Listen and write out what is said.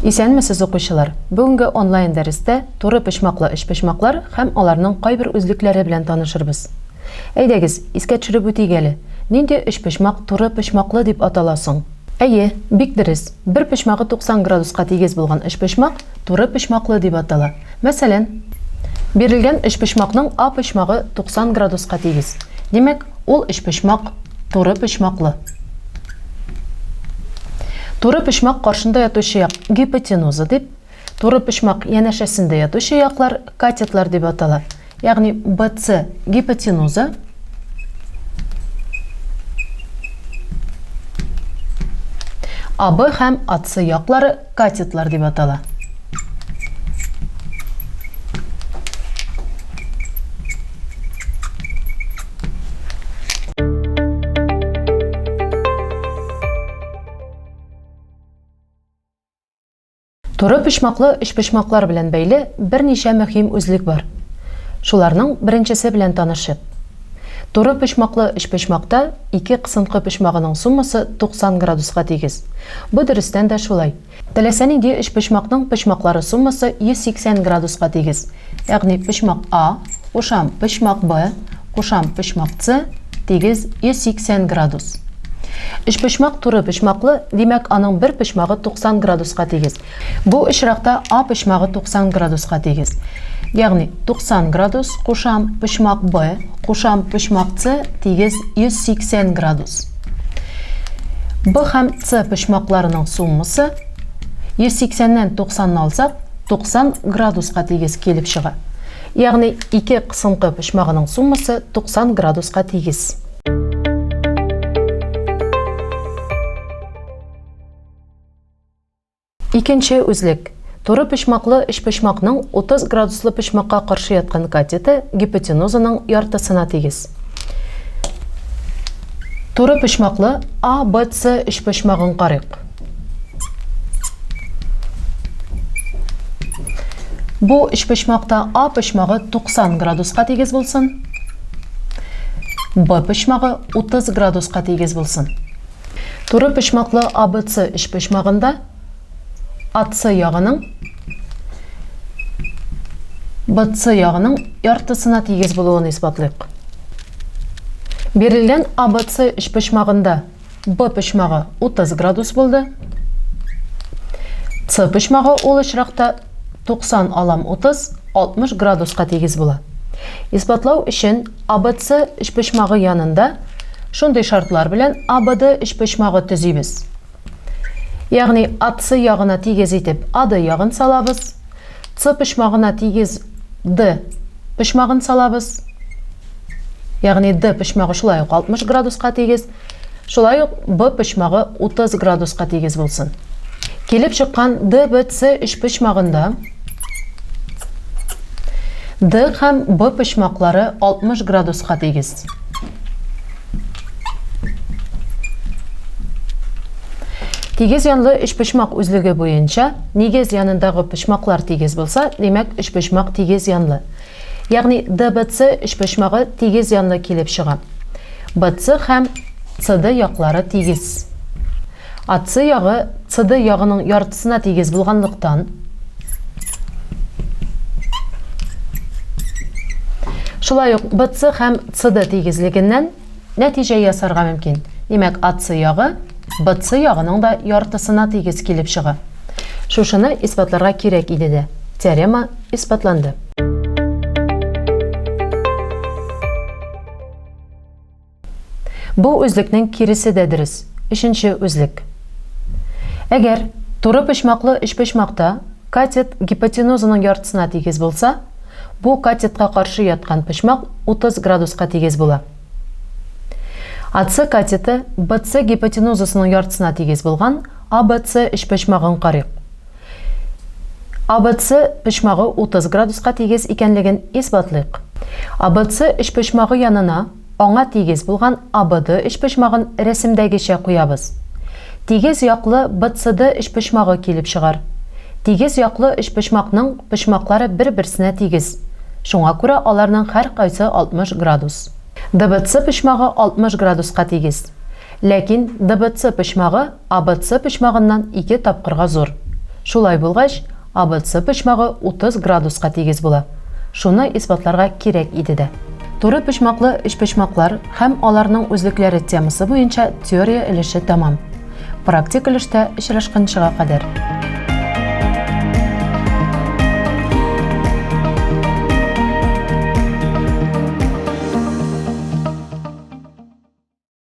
Исәнмесез укучылар? Бүгенге онлайн дәрестә туры пычмаклы эшпочмаклар һәм аларның кайбер үзлекләре белән танышырбыз. Әйдәгез, искә төшереп үтик әле. Нинди эшпочмак туры пычмаклы дип атала соң? Әйе, бик дөрес. Бер пычмагы 90 градуска тигез булган эшпочмак туры пычмаклы дип атала. Мәсәлән, бирелгән эшпочмакның А пычмагы 90 градуска тигез. Демәк, ул эшпочмак туры пычмаклы. Туры пычмак каршында ятучы як гипотенуза дип, туры пычмак янәшәсендә ятучы яклар катетлар дип атала. Ягъни BC гипотенуза, AB һәм AC яклары катетлар дип атала. Туры пычмаклы эшпочмаклар белән бәйле берничә мөһим үзлек бар. Шуларның беренчесе белән танышып. Туры пычмаклы эшпочмакта ике кысынкы пычмагының суммасы 90 градуска тигез. Бу дөрестән дә шулай. Теләсә нинди эшпочмакның пычмаклары суммасы 180 градуска тигез. Ягъни пычмак А кушам пычмак Б кушам пычмак С тигез 180 градус. Эшпочмак туры пычмаклы, димәк аның бер пычмагы 90 градуска тигез. Бу очракта А пычмагы 90 градуска тигез. Ягъни 90 градус кушам пычмак Б кушам пычмак С тигез 180 градус. Б һәм С пычмакларының суммасы 180-нән 90-ны алсак 90 градуска тигез килеп чыга. Ягъни ике кысынкы пычмагының суммасы 90 градуска тигез. Икенче үзлек. Туры пычмаклы эшпочмакның 30 градуслы пычмакка каршы яткан катеты гипотенузаның яртысына тигез. Туры пычмаклы А, Б, С эшпочмагын карыйк. Бу эшпочмакта А пычмагы 90 градуска тигез булсын. Б пычмагы 30 градуска тигез булсын. Туры пычмаклы А, Б, С эшпочмагында AC ягының BC ягының яртысына тигез булуын исбатлыйк. Берилгән ABC эшпочмагында B пычмагы 30 градус булды. C пычмагы ул очракта 90 алам 30 60 градуска тигез була. Исбатлау өчен ABC эшпочмагы янында шундый шартлар белән ABD эшпочмагы төзибез. Ягъни AC ягына тигез итеп AD ягын салабыз. C пычмагына тигез D пычмагын салабыз. Ягъни D пычмагы шулай ук 60 градуска тигез. Шулай ук B пычмагы 30 градуска тигез булсын. Килеп чыккан D, B, C эшпочмагында D һәм B пычмаклары 60 градуска тигез. Тигез янлы эшпочмак үзлеге буенча, нигез янындагы пычмаклар тигез булса, демәк эшпочмак тигез янлы. Ягъни DBC эшпочмагы тигез янлы килеп чыга. BC һәм CD яклары тигез. AC ягы CD ягының яртысына тигез булганлыктан, шулай ук BC һәм CD тигезлегеннән нәтиҗә ясарга мөмкин. Демәк AC ягы BC ягының да яртысына тигез килеп чыга. Шушыны исбатларга кирәк иде дә. Теорема исбатланды. Бу үзлекнең киресе дә дөрес. Өченче үзлек. Әгәр туры пычмаклы эшпочмакта катет гипотенузаның яртысына тигез булса, бу катетка каршы яткан пычмак 30 градуска тигез була. AC катеты BC гипотенузасының яртысына тигез булган ABC эшпочмагын карыйк. ABC пычмагы 30 градуска тигез икәнлеген исбатлыйк. ABC эшпочмагы янына аңа тигез булган ABD эшпочмагын рәсемдәгечә куябыз. Тигез яклы BCD эшпочмагы килеп чыгар. Тигез яклы эшпочмакның пычмаклары бер-берсенә тигез. Шуңа күрә аларның һәр кайсы 60 градус. DBC пычмагы 60 градуска тигез. Ләкин DBC пычмагы ABC пычмагыннан 2 тапкырга зур. Шулай булгач, АБЦ почмагы 30 градуска тигез була. Шуны исбатларга кирәк иде дә. Туры почмаклы өчпочмаклар һәм аларның үзлекләре темасы буенча теория өлеше тамам. Практик өлештә очрашканчыга кадәр.